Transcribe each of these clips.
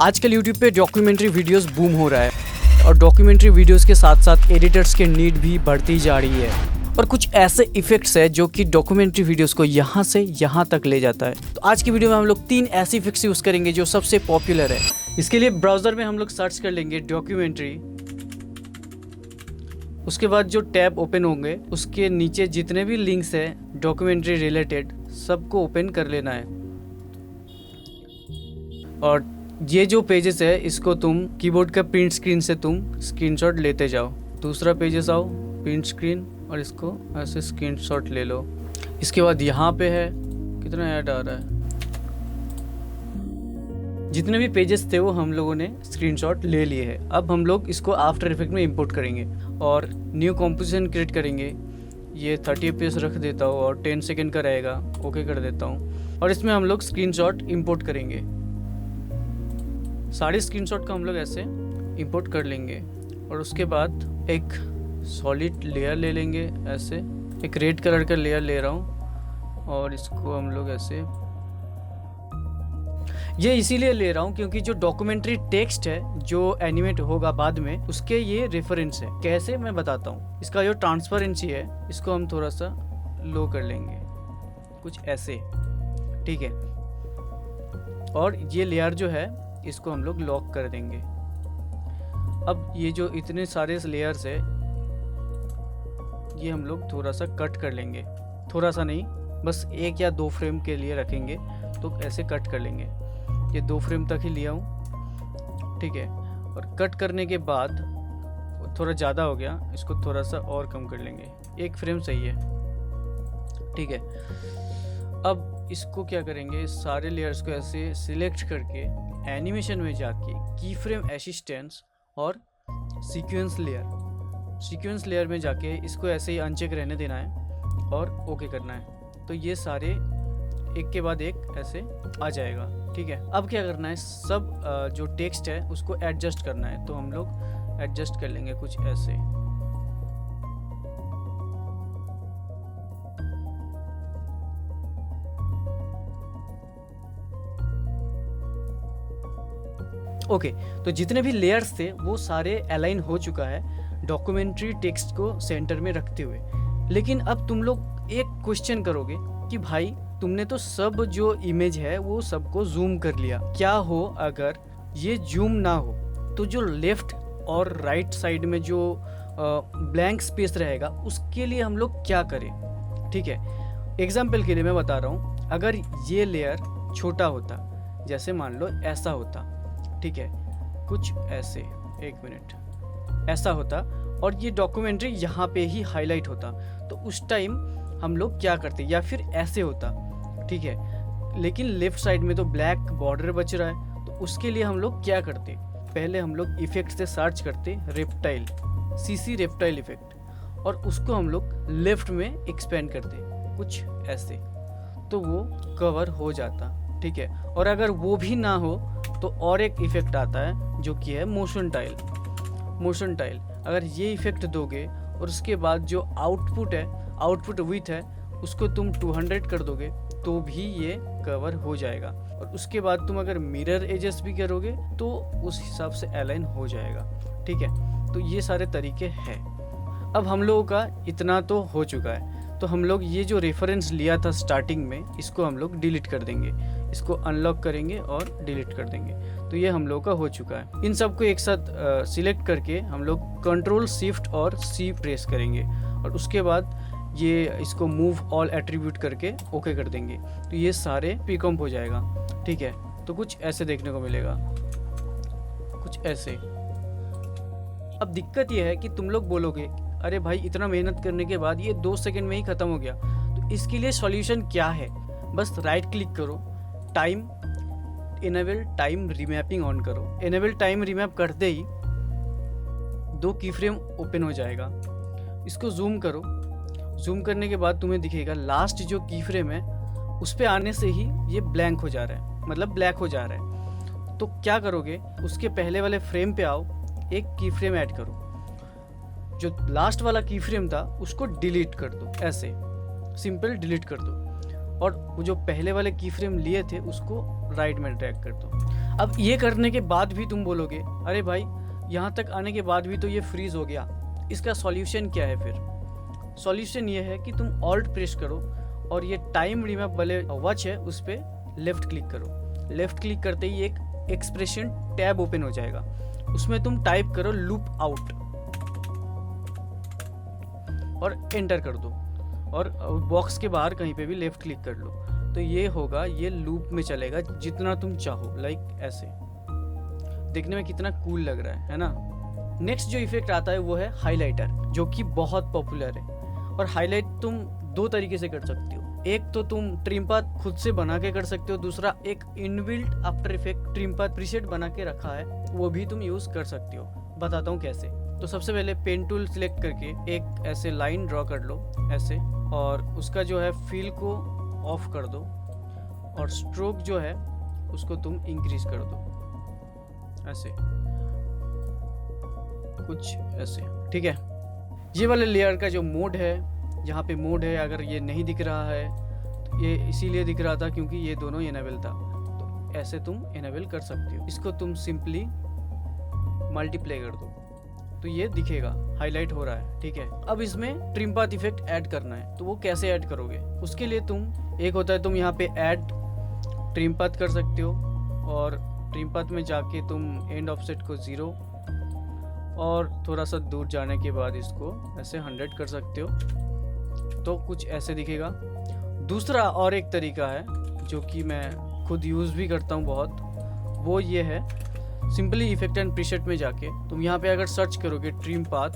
आजकल यूट्यूब पे documentary videos boom हो रहा है और डॉक्यूमेंट्री वीडियोस के साथ साथ एडिटर्स के नीड भी बढ़ती जा रही है और कुछ ऐसे इफेक्ट्स है जो कि डॉक्यूमेंट्री वीडियोस को यहाँ से यहाँ तक ले जाता है। तो आज की वीडियो में हम लोग 3 ऐसे इफेक्ट्स यूज़ करेंगे जो सबसे पॉपुलर है। इसके लिए ब्राउज़र में हम लोग सर्च कर लेंगे डॉक्यूमेंट्री। उसके बाद जो टैब ओपन होंगे उसके नीचे जितने भी लिंक्स हैं डॉक्यूमेंट्री रिलेटेड सबको ओपन कर लेना है। और ये जो पेजेस है इसको तुम कीबोर्ड का प्रिंट स्क्रीन से तुम स्क्रीनशॉट लेते जाओ। दूसरा पेजेस आओ प्रिंट स्क्रीन और इसको ऐसे स्क्रीनशॉट ले लो। इसके बाद यहाँ पे है कितना ऐड आ रहा है, जितने भी पेजेस थे वो हम लोगों ने स्क्रीनशॉट ले लिए हैं। अब हम लोग इसको आफ्टर इफेक्ट में इंपोर्ट करेंगे और न्यू कॉम्पोजिशन क्रिएट करेंगे। ये 30 fps रख देता हूँ और 10 सेकेंड का रहेगा, ओके कर देता हूँ। और इसमें हम लोग स्क्रीनशॉट इंपोर्ट करेंगे। सारे स्क्रीनशॉट का हम लोग ऐसे इंपोर्ट कर लेंगे और उसके बाद एक सॉलिड लेयर ले लेंगे। ऐसे एक रेड कलर का लेयर ले रहा हूँ और इसको हम लोग ऐसे, ये इसीलिए ले रहा हूँ क्योंकि जो डॉक्यूमेंट्री टेक्स्ट है जो एनिमेट होगा बाद में उसके ये रेफरेंस है। कैसे मैं बताता हूँ। इसका जो ट्रांसपेरेंसी है इसको हम थोड़ा सा लो कर लेंगे, कुछ ऐसे, ठीक है। और ये लेयर जो है इसको हम लोग लॉक कर देंगे। अब ये जो इतने सारे लेयर्स है ये हम लोग थोड़ा सा कट कर लेंगे, थोड़ा सा नहीं बस 1 या 2 फ्रेम के लिए रखेंगे तो ऐसे कट कर लेंगे। ये 2 फ्रेम तक ही लिया हूँ, ठीक है। और कट करने के बाद थोड़ा ज़्यादा हो गया, इसको थोड़ा सा और कम कर लेंगे, 1 फ्रेम सही है, ठीक है। अब इसको क्या करेंगे, सारे लेयर्स को ऐसे सिलेक्ट करके एनिमेशन में जाके की फ्रेम असिस्टेंस और सीक्वेंस लेयर में जाके इसको ऐसे ही अनचेक रहने देना है और ओके करना है। तो ये सारे एक के बाद एक ऐसे आ जाएगा, ठीक है। अब क्या करना है, सब जो टेक्स्ट है उसको एडजस्ट करना है। तो हम लोग एडजस्ट कर लेंगे कुछ ऐसे। ओके तो जितने भी लेयर्स थे वो सारे अलाइन हो चुका है डॉक्यूमेंट्री टेक्स्ट को सेंटर में रखते हुए। लेकिन अब तुम लोग एक क्वेश्चन करोगे कि भाई तुमने तो सब जो इमेज है वो सबको जूम कर लिया, क्या हो अगर ये जूम ना हो तो जो लेफ्ट और राइट साइड में जो ब्लैंक स्पेस रहेगा उसके लिए हम लोग क्या करें, ठीक है। एग्जाम्पल के लिए मैं बता रहा हूँ, अगर ये लेयर छोटा होता, जैसे मान लो ऐसा होता, ठीक है, कुछ ऐसे, 1 मिनट ऐसा होता और ये डॉक्यूमेंट्री यहाँ पे ही हाईलाइट होता, तो उस टाइम हम लोग क्या करते, या फिर ऐसे होता, ठीक है, लेकिन लेफ्ट साइड में तो ब्लैक बॉर्डर बच रहा है, तो उसके लिए हम लोग क्या करते, पहले हम लोग इफेक्ट से सर्च करते रेप्टाइल, सीसी रेप्टाइल इफेक्ट, और उसको हम लोग लेफ्ट में एक्सपेंड करते कुछ ऐसे, तो वो कवर हो जाता, ठीक है। और अगर वो भी ना हो तो और एक इफेक्ट आता है जो कि है मोशन टाइल। अगर ये इफेक्ट दोगे और उसके बाद जो आउटपुट विथ है उसको तुम 200 कर दोगे तो भी ये कवर हो जाएगा। और उसके बाद तुम अगर मिरर एजेस भी करोगे तो उस हिसाब से अलाइन हो जाएगा, ठीक है। तो ये सारे तरीके हैं। अब हम लोगों का इतना तो हो चुका है, तो हम लोग ये जो रेफरेंस लिया था स्टार्टिंग में इसको हम लोग डिलीट कर देंगे, इसको अनलॉक करेंगे और डिलीट कर देंगे। तो ये हम लोग का हो चुका है। इन सबको एक साथ सिलेक्ट करके हम लोग कंट्रोल शिफ्ट और सी प्रेस करेंगे और उसके बाद ये इसको मूव ऑल एट्रीब्यूट करके ओके कर देंगे, तो ये सारे पिकअप हो जाएगा, ठीक है। तो कुछ ऐसे देखने को मिलेगा, कुछ ऐसे। अब दिक्कत ये है कि तुम लोग बोलोगे अरे भाई इतना मेहनत करने के बाद ये 2 सेकंड में ही ख़त्म हो गया, तो इसके लिए सॉल्यूशन क्या है, बस राइट क्लिक करो, time enable time remapping on करो। इनेबल टाइम रीमैप करते ही 2 की फ्रेम ओपन हो जाएगा। इसको जूम करो, जूम करने के बाद तुम्हें दिखेगा लास्ट जो की फ्रेम है उस पे आने से ही ये ब्लैंक हो जा रहा है, मतलब ब्लैक हो जा रहा है। तो क्या करोगे, उसके पहले वाले फ्रेम पे आओ, एक की फ्रेम ऐड करो, जो लास्ट वाला की फ्रेम था उसको डिलीट कर दो, ऐसे सिंपल डिलीट कर दो। और वो जो पहले वाले की फ्रेम लिए थे उसको राइट में ड्रैग कर दो। अब ये करने के बाद भी तुम बोलोगे अरे भाई यहाँ तक आने के बाद भी तो ये फ्रीज हो गया, इसका सॉल्यूशन क्या है? फिर सॉल्यूशन ये है कि तुम ऑल्ट प्रेस करो और ये टाइम रिमैप वाले वॉच है उस पर लेफ्ट क्लिक करो। लेफ्ट क्लिक करते ही एक एक्सप्रेशन टैब ओपन हो जाएगा, उसमें तुम टाइप करो लूप आउट और एंटर कर दो, और बॉक्स के बाहर कहीं पे भी लेफ्ट क्लिक कर लो, तो ये होगा, ये लूप में चलेगा जितना तुम चाहो, लाइक ऐसे। देखने में कितना कूल लग रहा है ना। नेक्स्ट जो इफेक्ट आता है वो है हाइलाइटर, जो कि बहुत पॉपुलर है। और हाईलाइट तुम दो तरीके से कर सकते हो, एक तो तुम ट्रिम पाथ खुद से बना के कर सकते हो, दूसरा एक inbuilt after effect trim path preset बना के रखा है, वो भी तुम यूज कर सकते हो। बताता हूँ कैसे। तो सबसे पहले पेन टूल सिलेक्ट करके एक ऐसे लाइन ड्रॉ कर लो ऐसे, और उसका जो है फील को ऑफ कर दो, और स्ट्रोक जो है उसको तुम इंक्रीज कर दो ऐसे, कुछ ऐसे, ठीक है। ये वाले लेयर का जो मोड है, यहाँ पे मोड है, अगर ये नहीं दिख रहा है तो ये इसीलिए दिख रहा था क्योंकि ये दोनों इनेबल था, तो ऐसे तुम इनेबल कर सकते हो। इसको तुम सिंपली मल्टीप्लाई कर दो तो ये दिखेगा, हाईलाइट हो रहा है, ठीक है। अब इसमें ट्रिम पाथ इफेक्ट ऐड करना है, तो वो कैसे ऐड करोगे? उसके लिए तुम, एक होता है तुम यहाँ पे ऐड ट्रिम पाथ कर सकते हो, और ट्रिम पाथ में जाके तुम एंड ऑफसेट को 0 और थोड़ा सा दूर जाने के बाद इसको ऐसे 100 कर सकते हो, तो कुछ ऐसे दिखेगा। दूसरा और एक तरीका है जो कि मैं खुद यूज़ भी करता हूँ बहुत, वो ये है, सिंपली इफेक्ट एंड प्रीसेट में जाके तुम यहाँ पे अगर सर्च करोगे ट्रिम पाथ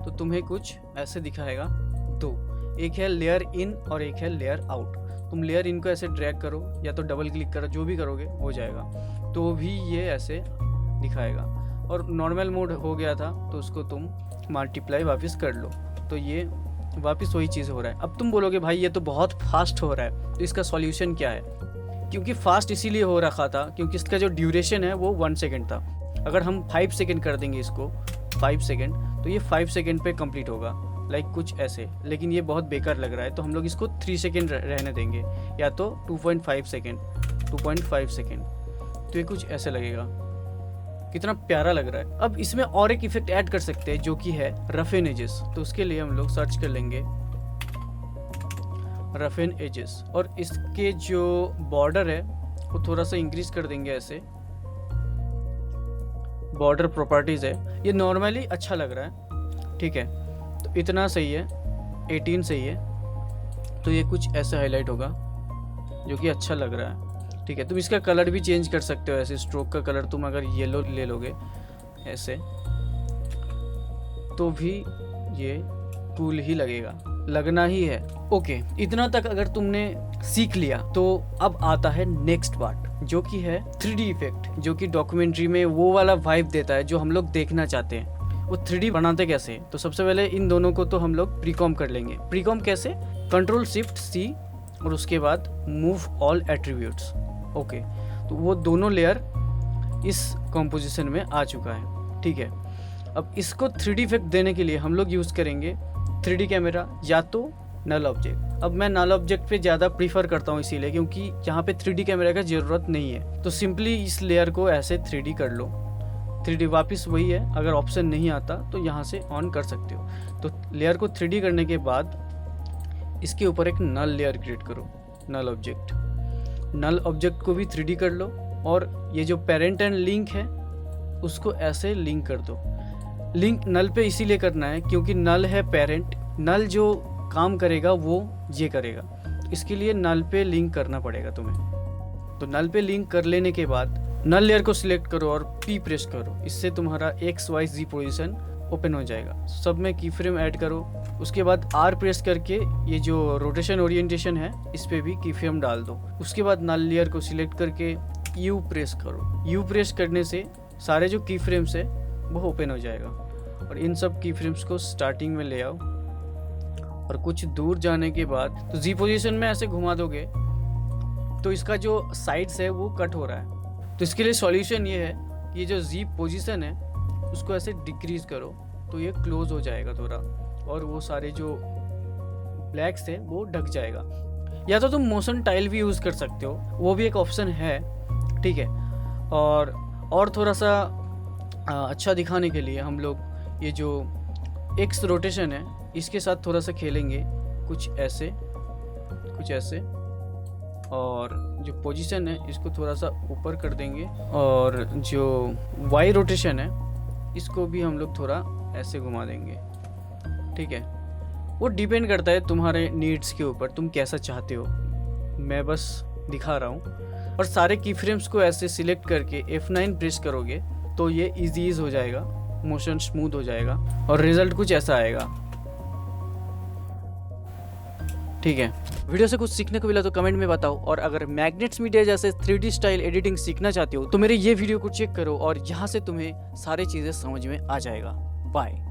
तो तुम्हें कुछ ऐसे दिखाएगा दो, एक है लेयर इन और एक है लेयर आउट। तुम लेयर इन को ऐसे ड्रैग करो या तो डबल क्लिक करो, जो भी करोगे हो जाएगा, तो भी ये ऐसे दिखाएगा। और नॉर्मल मोड हो गया था तो उसको तुम मल्टीप्लाई वापस कर लो, तो ये वापस वही चीज़ हो रहा है। अब तुम बोलोगे भाई ये तो बहुत फास्ट हो रहा है, तो इसका सॉल्यूशन क्या है? क्योंकि फास्ट इसीलिए हो रखा था क्योंकि इसका जो ड्यूरेशन है वो 1 सेकेंड था। अगर हम 5 सेकेंड कर देंगे इसको, 5 सेकेंड, तो ये 5 सेकेंड पे कंप्लीट होगा, लाइक कुछ ऐसे। लेकिन ये बहुत बेकार लग रहा है तो हम लोग इसको 3 सेकेंड रहने देंगे, या तो 2.5 सेकेंड, 2.5 सेकेंड, तो ये कुछ ऐसे लगेगा। कितना प्यारा लग रहा है। अब इसमें और एक इफेक्ट ऐड कर सकते हैं जो कि है रफ एंड एजेस। तो उसके लिए हम लोग सर्च कर लेंगे रफ एंड एजेस, और इसके जो बॉर्डर है वो थोड़ा सा इंक्रीज कर देंगे ऐसे। बॉर्डर प्रॉपर्टीज है, ये नॉर्मली अच्छा लग रहा है, ठीक है, तो इतना सही है, 18 सही है, तो ये कुछ ऐसे हाईलाइट होगा जो कि अच्छा लग रहा है, ठीक है। तुम इसका कलर भी चेंज कर सकते हो ऐसे, स्ट्रोक का कलर तुम अगर येलो ले लोगे ऐसे तो भी ये कूल ही लगेगा, लगना ही है। ओके, इतना तक अगर तुमने सीख लिया तो अब आता है नेक्स्ट पार्ट जो कि है 3D इफेक्ट, जो कि डॉक्यूमेंट्री में वो वाला वाइब देता है जो हम लोग देखना चाहते हैं। वो 3D बनाते कैसे? तो सबसे पहले इन दोनों को तो हम लोग प्रीकॉम कर लेंगे। प्रीकॉम कैसे? Ctrl+Shift+C और उसके बाद मूव ऑल एट्रीब्यूट्स। ओके, तो वो दोनों लेयर इस कॉम्पोजिशन में आ चुका है, ठीक है। अब इसको 3D इफेक्ट देने के लिए हम लोग यूज़ करेंगे 3D कैमरा या तो नल ऑब्जेक्ट। अब मैं नल ऑब्जेक्ट पे ज़्यादा प्रीफर करता हूँ इसीलिए क्योंकि यहाँ पे 3D कैमरा का ज़रूरत नहीं है। तो सिंपली इस लेयर को ऐसे 3D कर लो। 3D वापस वही है, अगर ऑप्शन नहीं आता तो यहाँ से ऑन कर सकते हो। तो लेयर को 3D करने के बाद इसके ऊपर एक नल लेयर क्रिएट करो, नल ऑब्जेक्ट। नल ऑब्जेक्ट को भी 3D कर लो, और ये जो पेरेंट एंड लिंक है उसको ऐसे लिंक कर दो। लिंक नल पे इसीलिए करना है क्योंकि नल है पेरेंट, नल जो काम करेगा वो ये करेगा, तो इसके लिए नल पे लिंक करना पड़ेगा तुम्हें। तो नल पे लिंक कर लेने के बाद नल लेयर को सिलेक्ट करो और P प्रेस करो, इससे तुम्हारा XYZ पोजीशन ओपन हो जाएगा। सब में की फ्रेम ऐड करो, उसके बाद R प्रेस करके ये जो रोटेशन ओरिएंटेशन है इस पे भी की फ्रेम डाल दो। उसके बाद नल लेयर को सिलेक्ट करके U प्रेस करो। U प्रेस करने से सारे जो की फ्रेम्स है वो ओपन हो जाएगा, और इन सब की फ्रेम्स को स्टार्टिंग में ले आओ, और कुछ दूर जाने के बाद तो Z पोजीशन में ऐसे घुमा दोगे तो इसका जो साइड्स है वो कट हो रहा है। तो इसके लिए सॉल्यूशन ये है कि ये जो Z पोजीशन है उसको ऐसे डिक्रीज करो तो ये क्लोज हो जाएगा थोड़ा, और वो सारे जो ब्लैक्स है वो ढक जाएगा। या तो तुम मोशन टाइल भी यूज़ कर सकते हो, वो भी एक ऑप्शन है, ठीक है। और थोड़ा सा अच्छा दिखाने के लिए हम लोग ये जो एक्स रोटेशन है इसके साथ थोड़ा सा खेलेंगे, कुछ ऐसे, और जो पोजीशन है इसको थोड़ा सा ऊपर कर देंगे, और जो वाई रोटेशन है इसको भी हम लोग थोड़ा ऐसे घुमा देंगे, ठीक है। वो डिपेंड करता है तुम्हारे नीड्स के ऊपर, तुम कैसा चाहते हो, मैं बस दिखा रहा हूँ। और सारे की फ्रेम्स को ऐसे सिलेक्ट करके F9 प्रेस करोगे तो ये ईजी हो जाएगा, मोशन स्मूथ हो जाएगा और रिजल्ट कुछ ऐसा आएगा, ठीक है। वीडियो से कुछ सीखने को मिला तो कमेंट में बताओ, और अगर मैग्नेट्स मीडिया जैसे 3D स्टाइल एडिटिंग सीखना चाहते हो तो मेरे ये वीडियो को चेक करो और यहाँ से तुम्हें सारी चीज़ें समझ में आ जाएगा। बाय।